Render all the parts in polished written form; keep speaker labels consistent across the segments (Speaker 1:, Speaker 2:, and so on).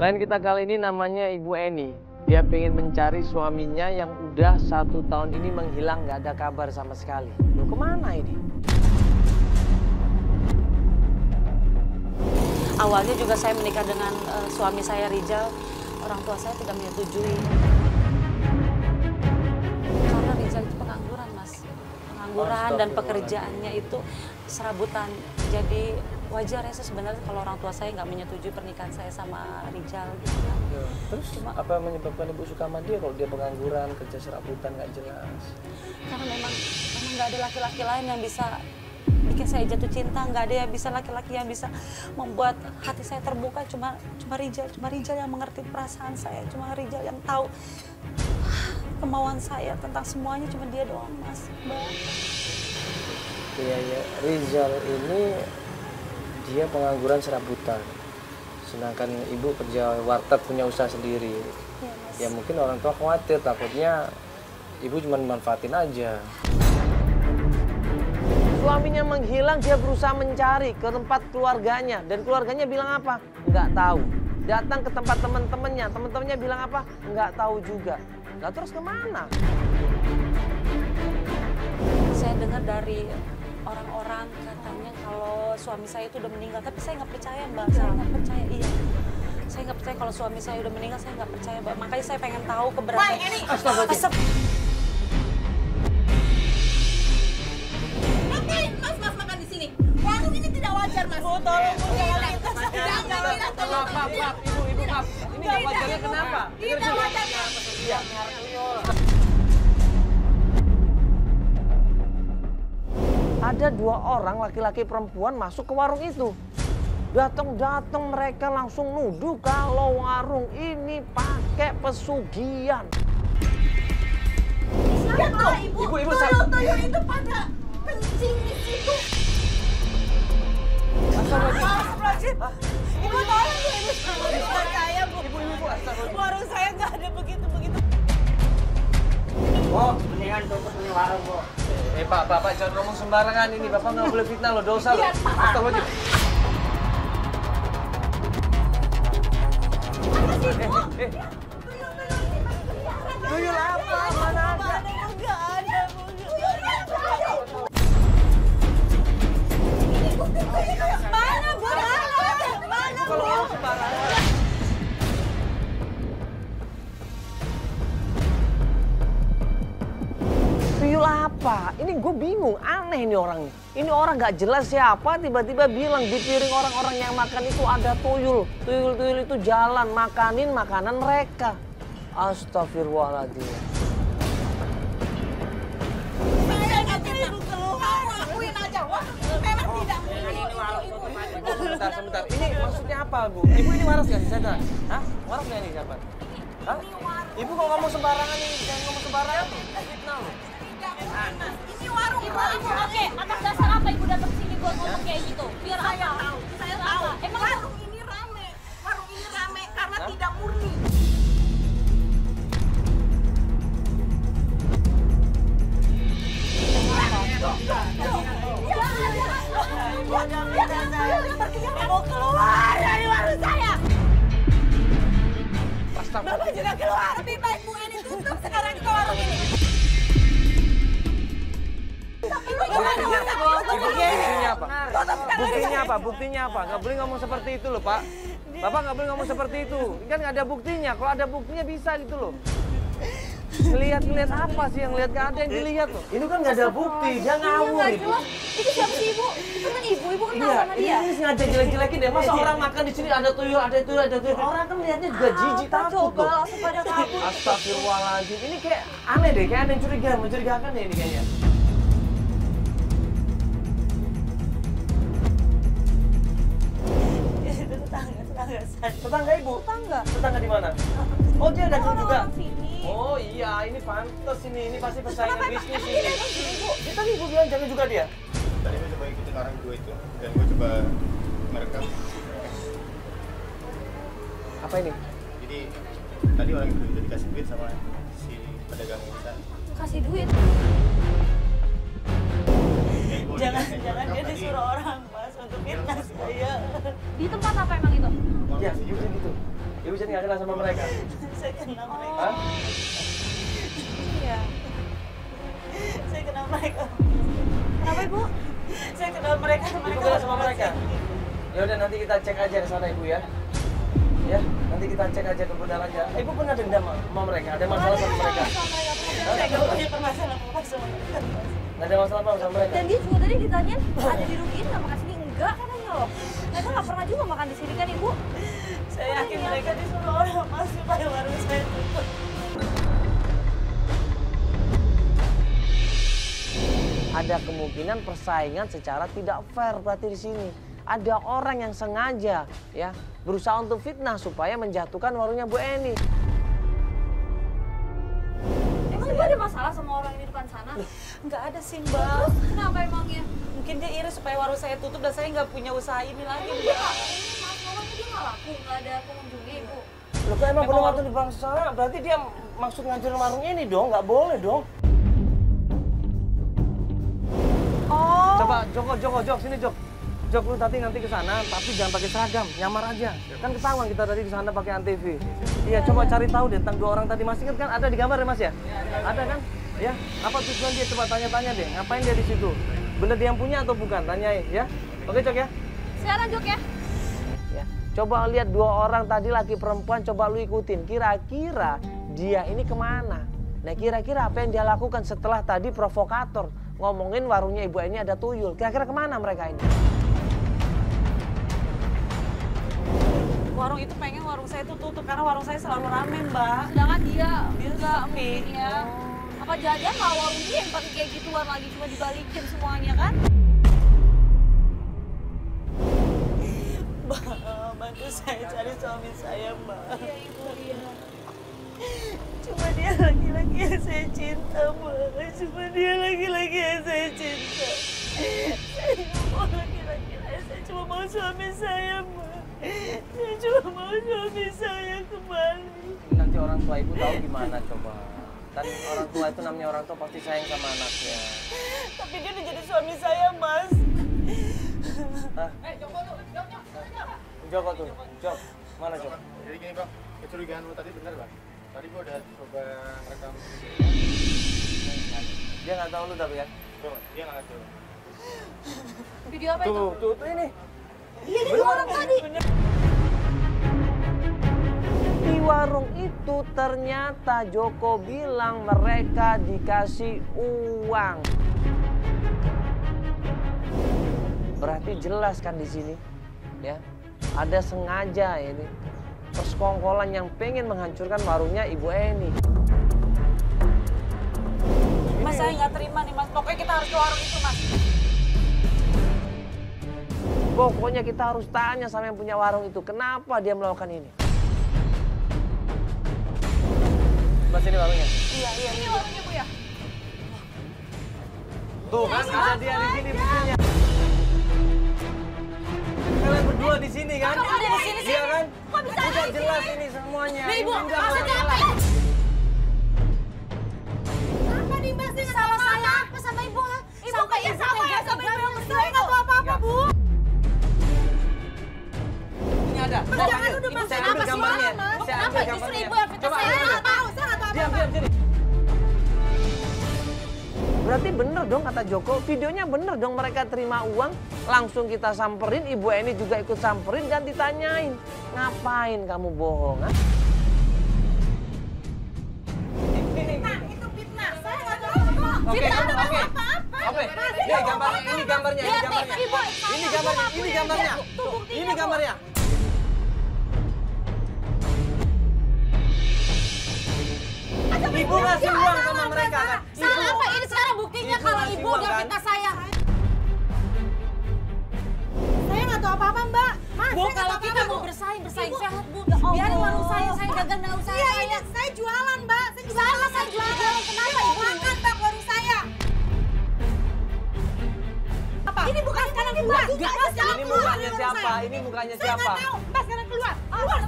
Speaker 1: Klien kita kali ini namanya Ibu Eni. Dia pengen mencari suaminya yang udah 1 tahun ini menghilang, nggak ada kabar sama sekali. Loh, kemana ini?
Speaker 2: Awalnya juga saya menikah dengan suami saya Rijal. Orang tua saya tidak menyetujui. Karena Rijal itu pengangguran, Mas. Pengangguran dan pekerjaannya itu serabutan. Jadi wajar ya sebenarnya kalau orang tua saya nggak menyetujui pernikahan saya sama Rijal. Gitu.
Speaker 1: Ya, terus cuma apa yang menyebabkan Ibu suka sama dia kalau dia pengangguran, kerja serabutan, nggak jelas?
Speaker 2: Karena memang nggak ada laki-laki lain yang bisa bikin saya jatuh cinta, nggak ada yang bisa laki-laki yang bisa membuat hati saya terbuka, cuma Rijal yang mengerti perasaan saya, cuma Rijal yang tahu kemauan saya tentang semuanya, cuma dia doang, Mas.
Speaker 1: Iya, ya. Rijal ini dia pengangguran serabutan, sedangkan Ibu kerja warteg, punya usaha sendiri.
Speaker 2: Ya, Mas.
Speaker 1: Ya mungkin orang tua khawatir, takutnya Ibu cuma manfaatin aja. Suaminya menghilang, dia berusaha mencari ke tempat keluarganya. Dan keluarganya bilang apa? Nggak tahu. Datang ke tempat teman-temannya, teman-temannya bilang apa? Nggak tahu juga. Nah, terus kemana?
Speaker 2: Saya dengar dari orang-orang katanya kalau suami saya itu udah meninggal, tapi saya nggak percaya, Mbak. Saya nggak percaya, iya. Saya nggak percaya kalau suami saya udah meninggal, saya nggak percaya, Mbak. Makanya saya pengen tahu keberadaan.
Speaker 1: Astagfirullah.
Speaker 3: Warung ini tidak wajar, Mas.
Speaker 2: Bu, tolong, Bu, jangan
Speaker 3: Ibu,
Speaker 1: maaf. Ini nggak wajarnya kenapa?
Speaker 3: Tidak wajar.
Speaker 1: Iya. Ada 2 orang laki-laki perempuan masuk ke warung itu. Datang mereka langsung nuduh kalau warung ini pakai pesugihan.
Speaker 3: Siapa, Ibu?
Speaker 1: Ibu,
Speaker 3: Tuyul itu pada kencing di situ.
Speaker 2: Astagfirullahaladzim. Ibu tolong, Bu. Ibu percaya, Bu.
Speaker 1: Ibu, astagfirullah.
Speaker 2: Warung saya nggak ada begitu-begitu.
Speaker 4: Oh, mendingan tutup ini warung, Bu.
Speaker 1: Bapak jangan ngomong sembarangan ini. Bapak nggak boleh fitnah loh, dosa loh. Astagfirullah. Tuyul apa? Mana ada?
Speaker 2: Nggak ada, Bu. Mana, Bu? Mana, Bu?
Speaker 1: Kalau ngomong sembarangan. Tuyul apa? Ini gue bingung, aneh ini orangnya. Ini orang nggak jelas siapa, tiba-tiba bilang di piring orang-orang yang makan itu ada tuyul. Tuyul-tuyul itu jalan, makanin makanan mereka. Astagfirullahaladzim.
Speaker 3: Saya nggak bisa keluar. Akuin aja, wah. Memang tidak mungkin itu.
Speaker 1: Sebentar. Ini maksudnya apa, Bu? Ibu ini waras nggak sih? Saya tanya. Hah? Waras nggak ini siapa? Hah? Ibu kok ngomong sembarangan ini? Jangan ngomong sembarangan. Fitnah loh.
Speaker 3: Ini warung.
Speaker 5: Ibu, oke, atas dasar apa Ibu datang sini buat ngomong kayak gitu? Biar
Speaker 3: Saya
Speaker 5: apa?
Speaker 3: tahu. Saya tahu.
Speaker 5: Emang
Speaker 3: Warung ini rame. Warung ini rame karena tidak murni.
Speaker 2: Mau keluar dari warung saya.
Speaker 3: Bapak juga keluar. Lebih baik Bu Eni tutup sekarang ke warung ini.
Speaker 1: Buktinya apa? Buktinya apa? Buktinya apa? Nggak boleh ngomong seperti itu loh, Pak. Bapak nggak boleh ngomong seperti itu. Ini kan nggak ada buktinya. Kalau ada buktinya bisa gitu loh. Ngelihat apa sih yang lihat? Nggak ada yang dilihat loh. Ini kan nggak ada bukti. Dia ngawur itu.
Speaker 5: itu siapa sih Ibu? Itu kan Ibu kenal
Speaker 1: Iya,
Speaker 5: sama dia.
Speaker 1: ini sengaja jelek-jelekin deh. Masa orang makan di sini ada tuyul. Orang kan lihatnya juga jijik, takut
Speaker 2: Coba
Speaker 1: loh.
Speaker 2: langsung pada kabur.
Speaker 1: Astagfirullahaladzim. Ini kayak aneh deh, kayak ada yang mencurigakan ya ini kayaknya.
Speaker 2: Itu tetangga saya.
Speaker 1: Tetangga Ibu?
Speaker 2: Tetangga.
Speaker 1: Tetangga di mana? Oh, dia dagang juga?
Speaker 2: Orang sini.
Speaker 1: Oh iya, ini pantes ini pasti persaingan bisnis ini. Ya tadi Ibu bilang jaga juga dia.
Speaker 6: Tadi gue coba ikutin orang gue itu dan gue coba merekam.
Speaker 1: Apa ini?
Speaker 6: Jadi tadi orang itu udah dikasih duit sama si pedagang kita.
Speaker 5: Kasih duit.
Speaker 2: Jangan dia disuruh orang, Mas, untuk fitnah saya.
Speaker 5: Di tempat apa emang itu?
Speaker 6: Uang
Speaker 1: Ya,
Speaker 6: kasih juga.
Speaker 1: gitu. Ibu jadi nggak kenal sama mereka?
Speaker 2: Saya kenal mereka.
Speaker 1: Hah?
Speaker 2: Iya. Saya kenal mereka.
Speaker 5: Kenapa Ibu?
Speaker 2: Saya kenal mereka.
Speaker 1: Ibu kenal sama mereka? Ya udah nanti kita cek aja ke sana Ibu ya. Ya, nanti kita cek aja kebenarannya. Ibu pernah dendam sama mereka? Ada masalah sama mereka?
Speaker 2: Saya nggak punya permasalahan apa sama mereka.
Speaker 1: Nggak ada masalah apa sama mereka?
Speaker 5: Dan dia juga tadi ditanyain ada dirugiin nggak makan sini? Enggak katanya loh. Mereka nggak pernah juga makan di sini kan Ibu?
Speaker 2: Saya yakin mereka disuruh orang Mas supaya warung saya tutup.
Speaker 1: Ada kemungkinan persaingan secara tidak fair berarti di sini. Ada orang yang sengaja ya berusaha untuk fitnah supaya menjatuhkan warungnya Bu Eni.
Speaker 5: Emang Ibu ada masalah sama orang ini depan sana?
Speaker 2: Nggak ada sih Mbak.
Speaker 5: Terus kenapa emangnya?
Speaker 2: Mungkin dia iri supaya warung saya tutup dan saya nggak punya usaha ini lagi
Speaker 5: Emang
Speaker 2: Mbak.
Speaker 5: dia ini Mas Maman dia nggak laku, nggak ada pengunjungnya Ibu.
Speaker 1: Loh kok emang belum waktu di bangsa? Berarti dia maksud ngancurin warung ini dong, nggak boleh dong.
Speaker 2: Oh.
Speaker 1: Coba Jok, sini Jok. Jok lu nanti ke sana, tapi jangan pakai seragam, nyamar aja. Kan ketahuan kita tadi di sana pakai antv. Iya, coba cari tahu deh tentang 2 orang tadi. Masih ingat kan ada di gambar ya Mas ya? Ada kan? Ya, apa tujuan dia? Coba tanya-tanya deh. Ngapain dia di situ? Bener dia yang punya atau bukan? Tanyain ya. Oke Jok ya?
Speaker 5: Sekarang Jok ya.
Speaker 1: Ya. Coba lihat 2 orang tadi laki perempuan, coba lu ikutin. Kira-kira dia ini kemana? Nah kira-kira apa yang dia lakukan setelah tadi provokator ngomongin warungnya Ibu Eni ada tuyul. Kira-kira kemana mereka ini?
Speaker 2: Warung itu pengen warung saya itu tutup karena warung saya selalu rame Mbak.
Speaker 5: Sedangkan dia
Speaker 2: Dia
Speaker 5: nggak
Speaker 2: sepi.
Speaker 5: mungkin ya. Apa jajan mau warung dia yang pakai kayak gituan lagi cuma dibalikin semuanya kan?
Speaker 2: Mbak, bantu saya cari suami saya Mbak.
Speaker 5: Iya Ibu, iya.
Speaker 2: Cuma dia laki-laki yang saya cinta Mbak. Cuma dia laki-laki yang saya cinta. Saya nggak mau laki-laki lain, saya cuma mau suami saya Mbak. Saya cuma mau suami saya kembali.
Speaker 1: Nanti orang tua Ibu tahu gimana coba. Kan orang tua itu namanya orang tua pasti sayang sama anaknya.
Speaker 2: Tapi dia udah jadi suami saya Mas.
Speaker 1: Hah? Joko tuh, Jok. Mana Jok?
Speaker 6: Jadi gini Bang, kecurigaan lu tadi bener Bang. Tadi gua udah coba rekam.
Speaker 1: Dia nggak tahu lu tapi kan?
Speaker 6: Bro, dia nggak ngatur.
Speaker 5: Video apa itu?
Speaker 1: Tuh ini.
Speaker 5: Iya ini 2 orang tadi.
Speaker 1: Di warung itu ternyata Joko bilang mereka dikasih uang. Berarti jelas kan di sini, ya ada sengaja ini persekongkolan yang pengen menghancurkan warungnya Ibu Eni.
Speaker 2: Mas saya nggak terima nih Mas. Pokoknya kita harus ke warung itu Mas.
Speaker 1: Pokoknya kita harus tanya sama yang punya warung itu, kenapa dia melakukan ini? Mas ini warungnya?
Speaker 2: Iya.
Speaker 5: Ini warungnya Bu ya?
Speaker 1: Tuh kan ada dia di sini buktinya. Kalian berdua di sini kan?
Speaker 2: Kok ada di sini sih?
Speaker 1: Iya kan?
Speaker 5: Kok bisa ada
Speaker 1: Udah
Speaker 5: di
Speaker 1: jelas
Speaker 5: sini?
Speaker 1: ini semuanya.
Speaker 5: Nih, Ibu,
Speaker 1: Ini udah
Speaker 5: maksudnya
Speaker 1: jelas.
Speaker 5: apa ya?
Speaker 3: Apa nih Mbak?
Speaker 5: Salah saya apa sama Ibu? Ibu kayak sama ya sama Ibu yang berdua nggak tahu apa-apa Bu.
Speaker 1: Ini ada.
Speaker 3: Jangan duduk Mas.
Speaker 1: Saya
Speaker 3: Kenapa
Speaker 1: ambil
Speaker 3: sih,
Speaker 1: gambarnya.
Speaker 3: Mas?
Speaker 1: Saya
Speaker 5: Kenapa
Speaker 1: ambil
Speaker 5: justru
Speaker 1: gambarnya.
Speaker 5: Ibu yang fitnah
Speaker 1: Coba
Speaker 5: saya?
Speaker 1: ambil.
Speaker 3: Saya nggak tahu sini.
Speaker 1: Diam. Berarti bener dong kata Joko, videonya bener dong mereka terima uang, langsung kita samperin, Ibu Eni juga ikut samperin dan ditanyain, ngapain kamu bohong? Ha?
Speaker 3: Nah, itu fitnah. Saya nggak tahu kok.
Speaker 1: Oke,
Speaker 3: Fitnah
Speaker 1: oke.
Speaker 3: apa-apa.
Speaker 1: Oke, ini gambarnya, ini gambarnya, ini gambarnya. Ini gambarnya, ini gambarnya. Ini gambarnya. Ibu ngasih uang sama mereka kan?
Speaker 5: Salah apa ini sekarang buktinya
Speaker 1: Ibu
Speaker 5: kalau
Speaker 1: ngasih
Speaker 5: Ibu
Speaker 1: uang,
Speaker 5: udah
Speaker 1: kan?
Speaker 5: fitnah saya.
Speaker 3: Saya nggak tahu apa-apa Mbak. Mas,
Speaker 2: Bu,
Speaker 3: saya
Speaker 2: kalau
Speaker 3: nggak
Speaker 2: kita
Speaker 3: tahu
Speaker 2: mau
Speaker 3: apa-apa.
Speaker 2: bersaing
Speaker 5: Ibu.
Speaker 2: sehat Bu.
Speaker 5: Ya Allah.
Speaker 2: Biarin warung saya dagang dengan usaha
Speaker 3: Iya,
Speaker 2: saya.
Speaker 3: ini saya jualan Mbak. Saya jualan.
Speaker 5: Salah saya jualan. Kenapa Ibu?
Speaker 3: Makan Mbak warung saya. Apa? Ini bukan sekarang keluar.
Speaker 1: Ini mukanya siapa? Ini mukanya
Speaker 3: Saya
Speaker 1: siapa?
Speaker 3: nggak tahu. Mbak sekarang keluar. Keluar.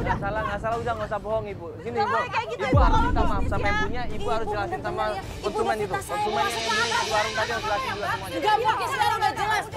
Speaker 1: Nggak salah, udah nggak usah bohong Ibu. Sini Ibu,
Speaker 3: kayak gitu,
Speaker 1: Ibu
Speaker 3: Ibu.
Speaker 1: harus minta maaf sama yang punya, Ibu
Speaker 2: Ibu
Speaker 1: harus jelasin
Speaker 2: bener-bener
Speaker 1: sama
Speaker 2: ya. Ibu
Speaker 1: konsumen
Speaker 2: udah
Speaker 1: itu.
Speaker 2: fitnah saya.
Speaker 1: Konsumen yang beli di warung tadi harus jelasin juga semuanya.
Speaker 2: Enggak mungkin sekarang udah jelas.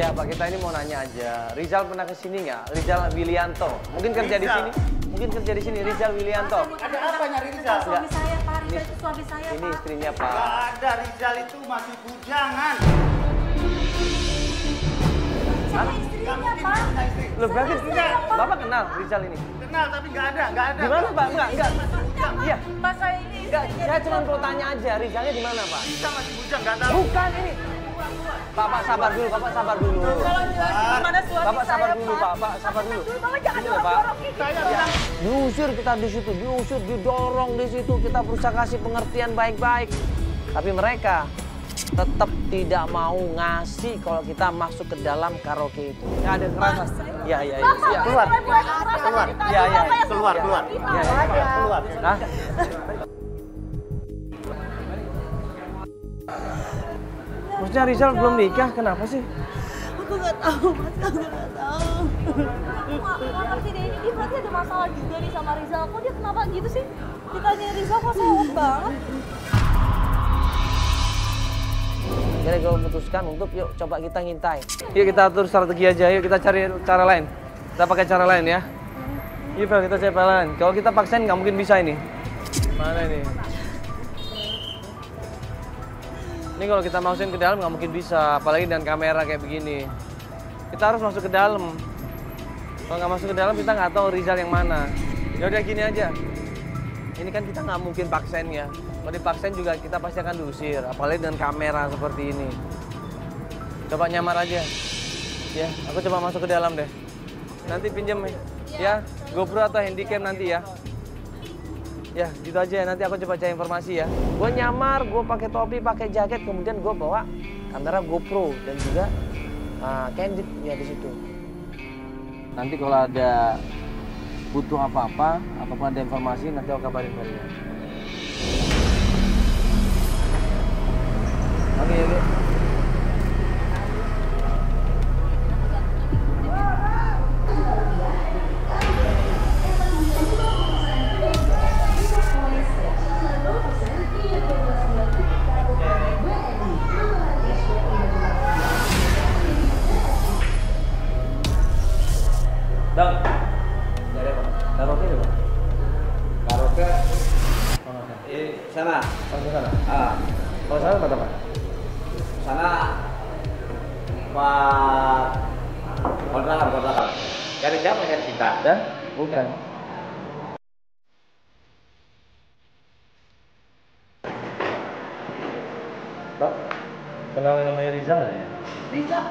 Speaker 1: Iya Pak, kita ini mau nanya aja. Rizal pernah ke sini nggak? Rizal Wilianto. Mungkin kerja di sini. Mungkin kerja di sini Rizal Wilianto.
Speaker 6: Ada apa nyari Rizal?
Speaker 2: Suami saya, Pak. Rizal itu suami saya,
Speaker 1: Ini
Speaker 2: Pak.
Speaker 1: istrinya Pak.
Speaker 6: Gak ada, Rizal itu masih bujangan.
Speaker 2: Sama istrinya, Pak.
Speaker 1: Loh berarti Bapak kenal Rizal ini?
Speaker 6: Kenal tapi nggak ada.
Speaker 1: Di mana Pak? Enggak. Iya.
Speaker 2: Pak, saya ini
Speaker 1: Enggak,
Speaker 2: istrinya.
Speaker 1: saya cuma mau tanya aja, Rizalnya di mana Pak?
Speaker 6: Rizal masih bujang, nggak tahu.
Speaker 1: Bukan ini. Bapak sabar dulu, Bapak sabar dulu.
Speaker 2: Tolong jelasin gimana suami
Speaker 1: Bapak sabar
Speaker 2: saya,
Speaker 1: dulu, Pak. Bapak sabar dulu.
Speaker 5: Bapak jangan
Speaker 1: Ini loh, Pak.
Speaker 5: dorong-dorong gitu.
Speaker 6: Saya bilang
Speaker 1: Diusir kita di situ, diusir, didorong di situ. Kita berusaha kasih pengertian baik-baik. Tapi mereka tetap tidak mau ngasih kalau kita masuk ke dalam karaoke itu. Ya ada kerasa. Iya.
Speaker 6: keluar.
Speaker 1: Keluar. Iya.
Speaker 6: Keluar. Keluar.
Speaker 1: Hah? Maksudnya Rizal belum nikah, kenapa sih?
Speaker 2: Aku nggak tahu, Mas. Aku nggak tahu.
Speaker 5: Nggak ngerti deh, ini dia berarti ada masalah juga nih sama Rizal. Kok dia kenapa gitu sih? Ditanya Rizal kok sewot banget.
Speaker 1: Akhirnya gue memutuskan untuk yuk coba kita ngintai. Yuk kita atur strategi aja, yuk kita cari cara lain. Kita pakai cara lain ya. Yuk Fel, kita cari cara lain. Kalau kita paksain nggak mungkin bisa ini. Mana ini? Ini kalau kita masukin ke dalam nggak mungkin bisa, apalagi dengan kamera kayak begini. Kita harus masuk ke dalam. Kalau nggak masuk ke dalam kita nggak tahu Rizal yang mana. Ya udah gini aja. Ini kan kita nggak mungkin paksain ya. Kalau dipaksain juga kita pasti akan diusir, apalagi dengan kamera seperti ini. Coba nyamar aja. Ya, aku coba masuk ke dalam deh. Nanti pinjam ya, GoPro atau handycam nanti ya. Ya, gitu aja. Nanti aku coba cari informasi ya. Gue nyamar, gue pakai topi, pakai jaket, kemudian gue bawa kamera GoPro dan juga candid ya di situ. Nanti kalau ada butuh apa-apa, ataupun ada informasi, nanti aku kabarin kalian. Oke. Dong. Dari apa? Karaoke dulu. Karaoke.
Speaker 4: Sana.
Speaker 1: Oh, ke sana.
Speaker 4: Ah,
Speaker 1: Kalau sana apa teman?
Speaker 4: sana Pak kontrakan. Cari siapa cari kita?
Speaker 1: Ya? Bukan. Pak, kenal yang namanya Rizal nggak ya?
Speaker 5: Rizal.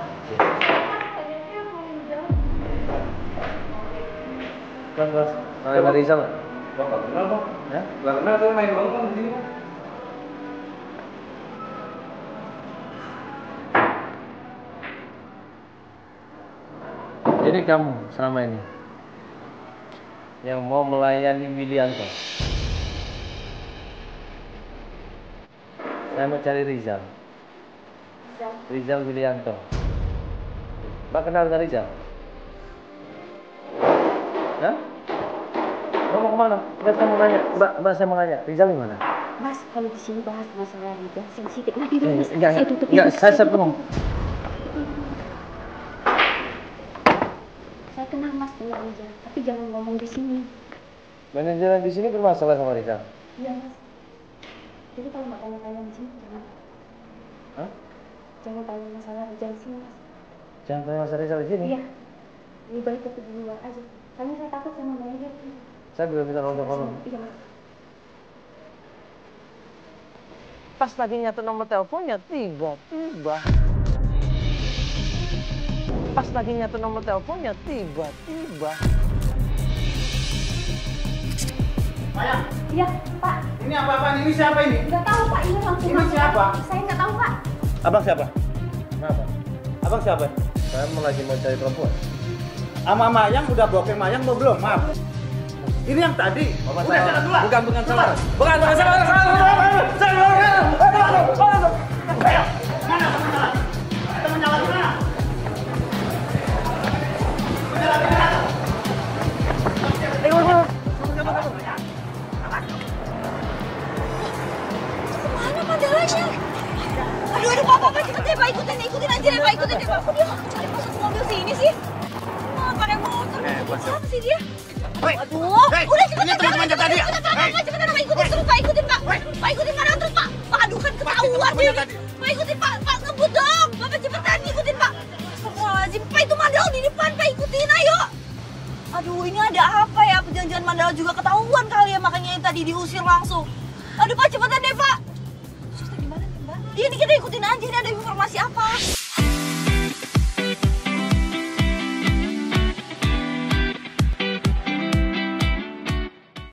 Speaker 1: Kan Bos, nama Rizal nggak?
Speaker 4: Bang, nggak kenal bang.
Speaker 1: Ya?
Speaker 4: Nggak kenal tuh main bang di sini bang.
Speaker 1: Jadi kamu selama ini yang mau melayani Wilianto. Saya mau cari Rizal. Rizal Wilianto. Mbak kenal dengan Rizal? Hah? Mbak mau kemana? Mbak saya mau nanya. Mbak saya mau nanya. Rizal di mana?
Speaker 7: Mas, kalau di sini bahas masalah Rizal sensitif. Nanti dulu, Mas.
Speaker 1: Enggak, saya penuh.
Speaker 7: Saya kenal Mas dengan Rizal, tapi jangan ngomong di sini.
Speaker 1: Manajer di sini bermasalah sama Rizal.
Speaker 7: Iya, Mas. Jadi kalau nggak tanya-tanya di sini, jangan.
Speaker 1: Hah?
Speaker 7: Jangan tanya masalah Rizal di sini, Mas.
Speaker 1: Jangan tanya masalah Rizal di sini.
Speaker 7: Iya. Lebih baik kita di luar aja. Karena saya takut sama manajer.
Speaker 1: Saya belum minta nomor.
Speaker 7: Iya, Mas.
Speaker 1: Pas lagi nyatet nomor teleponnya, tiba-tiba. Pas lagi nyatet nomor teleponnya, tiba-tiba.
Speaker 6: Mayang,
Speaker 5: Iya, Pak.
Speaker 6: ini apa-apaan? Ini siapa ini?
Speaker 5: Nggak tahu, Pak. Ini langsung
Speaker 6: Ini
Speaker 5: masuk.
Speaker 6: siapa?
Speaker 5: Saya nggak tahu, Pak.
Speaker 6: Abang siapa?
Speaker 1: Kenapa?
Speaker 6: Abang siapa?
Speaker 1: Saya mau lagi mau cari perempuan.
Speaker 6: Sama Mayang udah bokeh Mayang belum? Maaf. Ini yang tadi. Udah jalan duluan.
Speaker 1: Bukan salah. Bukan salah.
Speaker 6: Ayo, mana teman-teman? Teman-teman mana?
Speaker 5: Mana majalahnya? Aduh, Pak, ikutin aja. aja deh Pak, ikutin deh Pak. Kok dia cari masuk mobil sini sih? Malah pakai motor. Kenapa sih dia? Aduh, udah cepetan tadi ya. Cepetan Pak, ikutin terus Pak, ikutin Pak. Pak ikutin mana terus Pak? Pak, aduh kan ketahuan deh. Pak ikutin Pak, Pak ngebut dong. Bapak cepetan ikutin Pak. Astagfirullahaladzim, Pak itu Mandala di depan Pak, ikutin ayo. Aduh, ini ada apa ya? Jangan-jangan Mandala juga ketahuan kali ya, makanya tadi diusir langsung. Aduh Pak, cepetan deh Pak. Suster gimana nih Mbak? Ini kita ikutin aja, ini ada informasi apa?